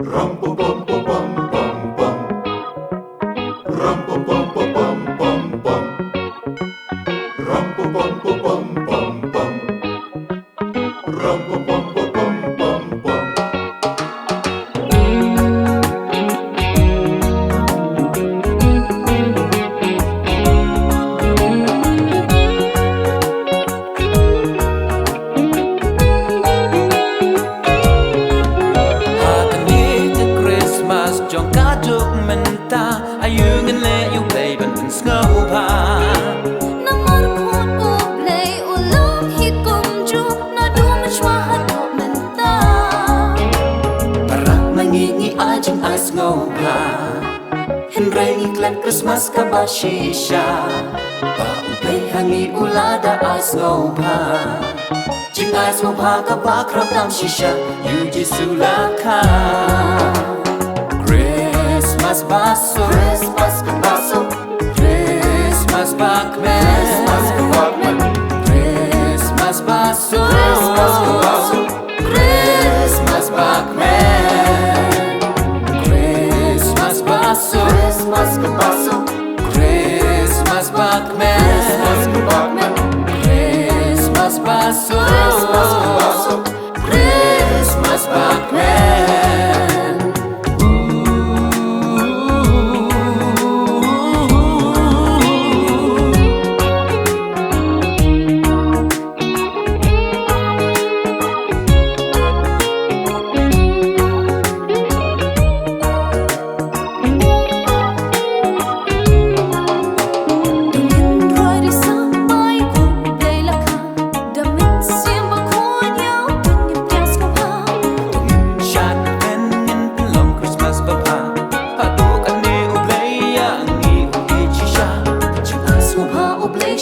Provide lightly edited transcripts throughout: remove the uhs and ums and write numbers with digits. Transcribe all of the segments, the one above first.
Rum pum pum pum pum pum pum. Rum pum pum pum pum pum pum. Rum pum pum pum pum pum pum. Rum pum pum pum pum pum pum. Jong kaduk menta ayung and let you play but in snow pa Namar khut u play ulam hi kumju na du machwa hatu menta Parak mangingi ajing as snow pa Henrengi klan Christmas ka ba shisha Ba u play hangi ulada as snow pa Jing as snow pa ka ba krab dam shisha you jisulaka Christmas baso, Christmas baso, Christmas bakman, Christmas bakman, Christmas baso, Christmas baso, Christmas bakman, Christmas baso, Christmas baso, Christmas bakman, Christmas bakman, Christmas baso, Christmas baso, Christmas bakman.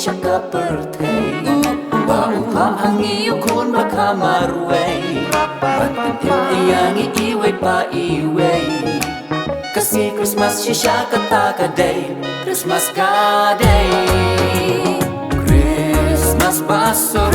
Shaka birthday Ba upa hangi ukun baka marway Batin iyangi iway pa iway Kasi Christmas shisha kata ka day Christmas ka day Christmas baso